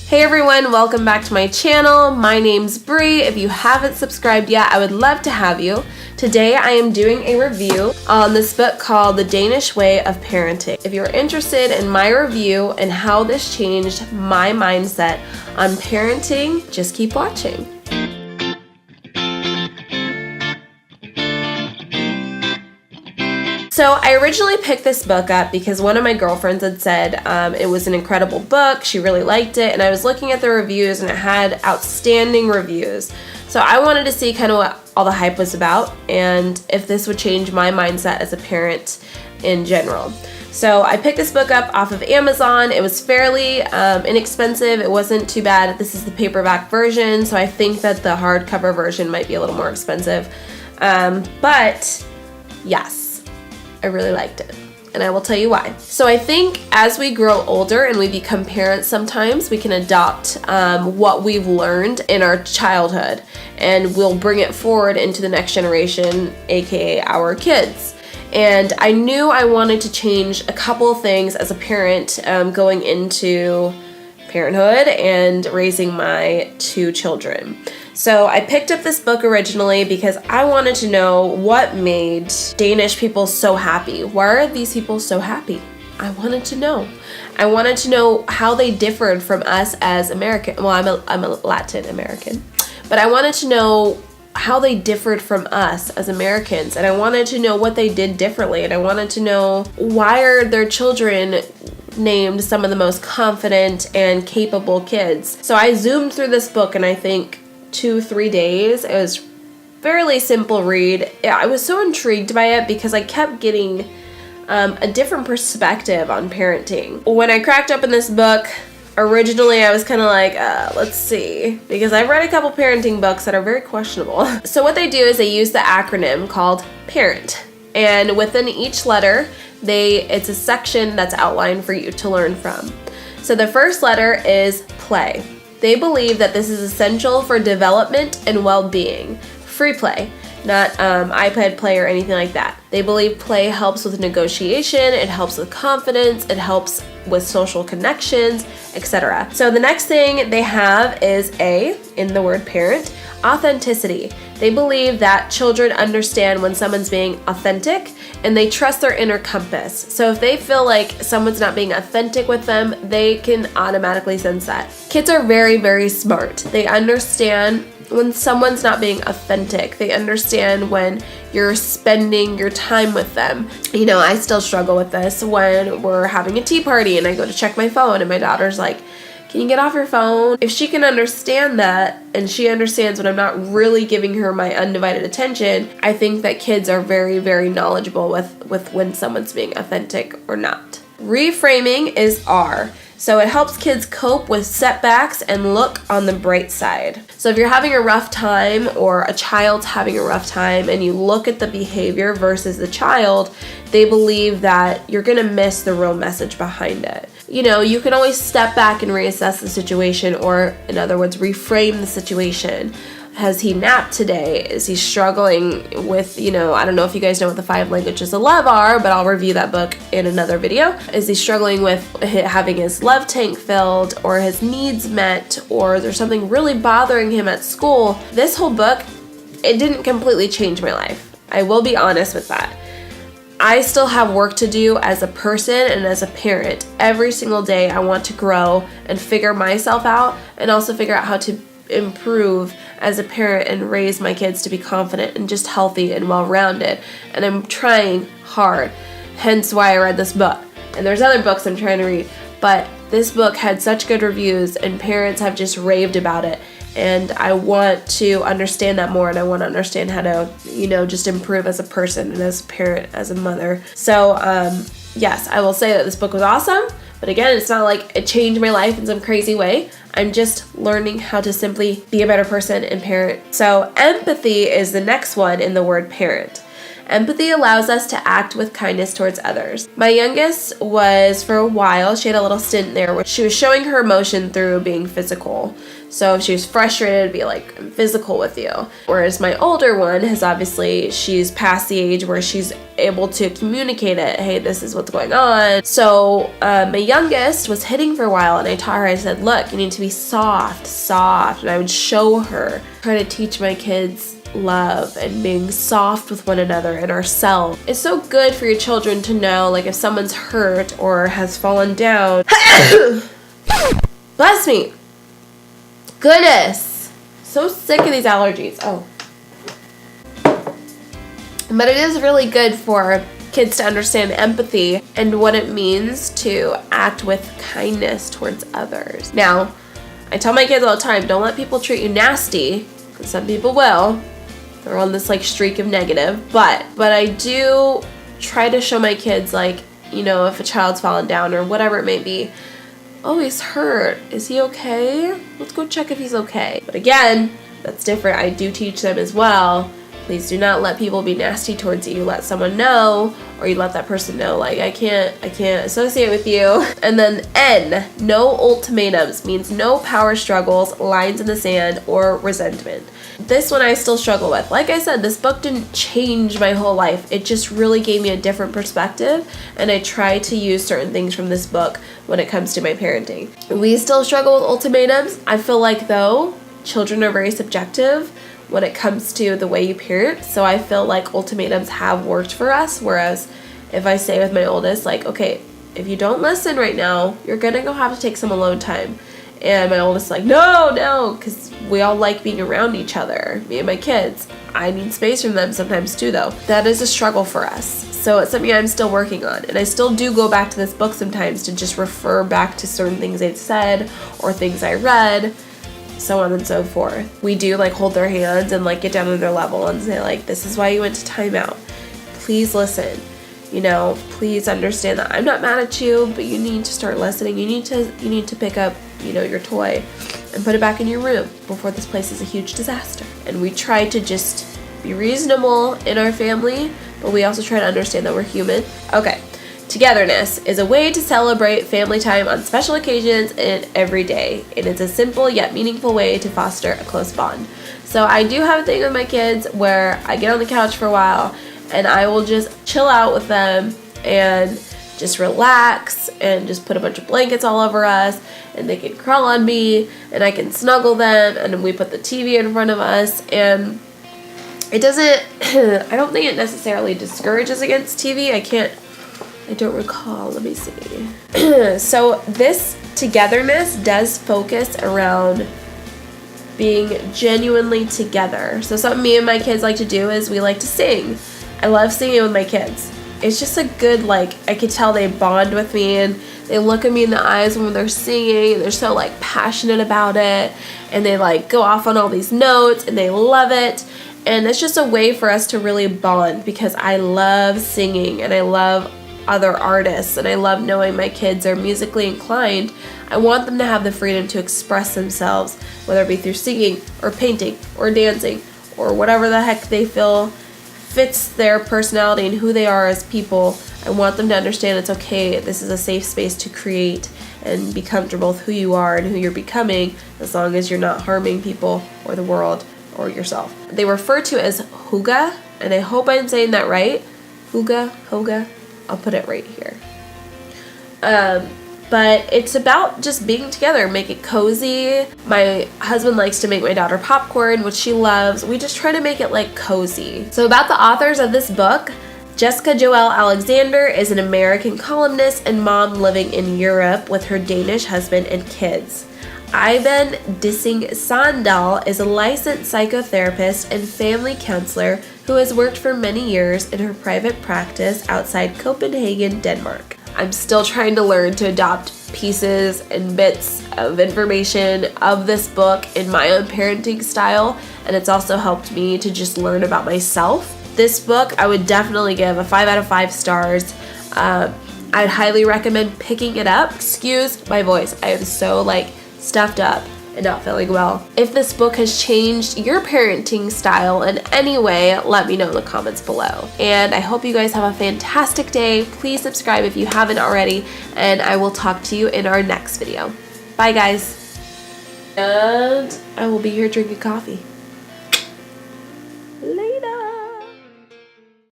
Hey everyone, welcome back to my channel. My name's Bree. If you haven't subscribed yet, I would love to have you. Today I am doing a review on this book called The Danish Way of Parenting. If you're interested in my review and how this changed my mindset on parenting, just keep watching. So I originally picked this book up because one of my girlfriends had said it was an incredible book, she really liked it, and I was looking at the reviews and it had outstanding reviews. So I wanted to see kind of what all the hype was about and if this would change my mindset as a parent in general. So I picked this book up off of Amazon. It was fairly inexpensive. It wasn't too bad. This is the paperback version, so I think that the hardcover version might be a little more expensive. But yes, I really liked it, and I will tell you why. So I think as we grow older and we become parents, sometimes we can adopt what we've learned in our childhood, and we'll bring it forward into the next generation, aka our kids. And I knew I wanted to change a couple of things as a parent going into parenthood and raising my two children. So I picked up this book originally because I wanted to know what made Danish people so happy. Why are these people so happy? I wanted to know. I wanted to know how they differed from us as American. Well, I'm a Latin American, but I wanted to know how they differed from us as Americans, and I wanted to know what they did differently, and I wanted to know why are their children named some of the most confident and capable kids. So I zoomed through this book, and I think 2-3 days. It was fairly simple read. I was so intrigued by it because I kept getting a different perspective on parenting. When I cracked open this book, originally I was kind of like, let's see, because I've read a couple parenting books that are very questionable. So what they do is they use the acronym called PARENT, and within each letter, it's a section that's outlined for you to learn from. So the first letter is play. They believe that this is essential for development and well-being. Free play, not iPad play or anything like that. They believe play helps with negotiation, it helps with confidence, it helps with social connections, etc. So the next thing they have is in the word parent, authenticity. They believe that children understand when someone's being authentic and they trust their inner compass. So if they feel like someone's not being authentic with them, they can automatically sense that. Kids are very, very smart. They understand when someone's not being authentic. They understand when you're spending your time with them. You know, I still struggle with this when we're having a tea party and I go to check my phone and my daughter's like, can you get off your phone? If she can understand that and she understands when I'm not really giving her my undivided attention, I think that kids are very, very knowledgeable with when someone's being authentic or not. Reframing is R. So it helps kids cope with setbacks and look on the bright side. So if you're having a rough time or a child's having a rough time and you look at the behavior versus the child, they believe that you're gonna miss the real message behind it. You know, you can always step back and reassess the situation, or in other words, reframe the situation. Has he napped today? Is he struggling with, I don't know if you guys know what the 5 languages of love are, but I'll review that book in another video. Is he struggling with having his love tank filled or his needs met, or there's something really bothering him at school? This whole book, it didn't completely change my life. I will be honest with that. I still have work to do as a person and as a parent. Every single day I want to grow and figure myself out, and also figure out how to improve as a parent and raise my kids to be confident and just healthy and well-rounded. And I'm trying hard, hence why I read this book. And there's other books I'm trying to read, but this book had such good reviews and parents have just raved about it. And I want to understand that more, and I want to understand how to, just improve as a person and as a parent, as a mother. So, yes, I will say that this book was awesome, but again, it's not like it changed my life in some crazy way. I'm just learning how to simply be a better person and parent. So empathy is the next one in the word parent. Empathy allows us to act with kindness towards others. My youngest was, for a while, she had a little stint there where she was showing her emotion through being physical. So if she was frustrated, it'd be like, I'm physical with you. Whereas my older one has obviously, she's past the age where she's able to communicate it. Hey, this is what's going on. So my youngest was hitting for a while, and I taught her, I said, look, you need to be soft. And I would show her, try to teach my kids love and being soft with one another and ourselves. It's so good for your children to know, like, if someone's hurt or has fallen down. Bless me. Goodness. So sick of these allergies. Oh. But it is really good for kids to understand empathy and what it means to act with kindness towards others. Now, I tell my kids all the time, don't let people treat you nasty, because some people will. They're on this like streak of negative. But I do try to show my kids, like, you know, if a child's fallen down or whatever it may be, oh, he's hurt. Is he okay? Let's go check if he's okay. But again, that's different. I do teach them as well. Please do not let people be nasty towards you. You let someone know, or you let that person know, like, I can't associate with you. And then N, no ultimatums, means no power struggles, lines in the sand, or resentment. This one I still struggle with. Like I said, this book didn't change my whole life. It just really gave me a different perspective, and I try to use certain things from this book when it comes to my parenting. We still struggle with ultimatums. I feel like, though, children are very subjective when it comes to the way you parent, so I feel like ultimatums have worked for us, whereas if I say with my oldest, like, okay, if you don't listen right now, you're gonna go have to take some alone time. And my oldest is like, no, because we all like being around each other, me and my kids. I need space from them sometimes too, though. That is a struggle for us. So it's something I'm still working on. And I still do go back to this book sometimes to just refer back to certain things they've said or things I read, so on and so forth. We do like hold their hands and like get down on their level and say, like, this is why you went to timeout. Please listen. You know, please understand that I'm not mad at you, but you need to start listening. You need to pick up, you know, your toy and put it back in your room before this place is a huge disaster. And we try to just be reasonable in our family, but we also try to understand that we're human. Okay. Togetherness is a way to celebrate family time on special occasions and every day. And it's a simple yet meaningful way to foster a close bond. So I do have a thing with my kids where I get on the couch for a while and I will just chill out with them and just relax and just put a bunch of blankets all over us, and they can crawl on me and I can snuggle them, and then we put the TV in front of us, and it doesn't, I don't think it necessarily discourages against TV. I don't recall, let me see. So this togetherness does focus around being genuinely together. So something me and my kids like to do is we like to sing. I love singing with my kids. It's just a good, like, I could tell they bond with me and they look at me in the eyes when they're singing and they're so like passionate about it, and they like go off on all these notes and they love it. And it's just a way for us to really bond, because I love singing and I love other artists and I love knowing my kids are musically inclined. I want them to have the freedom to express themselves, whether it be through singing or painting or dancing or whatever the heck they feel fits their personality and who they are as people. I want them to understand it's okay. This is a safe space to create and be comfortable with who you are and who you're becoming, as long as you're not harming people or the world or yourself. They refer to as hygge, and I hope I'm saying that right. Hygge. I'll put it right here. But it's about just being together, make it cozy. My husband likes to make my daughter popcorn, which she loves. We just try to make it like cozy. So about the authors of this book, Jessica Joelle Alexander is an American columnist and mom living in Europe with her Danish husband and kids. Iben Dissing Sandal is a licensed psychotherapist and family counselor who has worked for many years in her private practice outside Copenhagen, Denmark. I'm still trying to learn to adopt pieces and bits of information of this book in my own parenting style, and it's also helped me to just learn about myself. This book I would definitely give a 5 out of 5 stars. I'd highly recommend picking it up. Excuse my voice. I am so like stuffed up and not feeling well. If this book has changed your parenting style in any way, let me know in the comments below. And I hope you guys have a fantastic day. Please subscribe if you haven't already, and I will talk to you in our next video. Bye guys. And I will be here drinking coffee.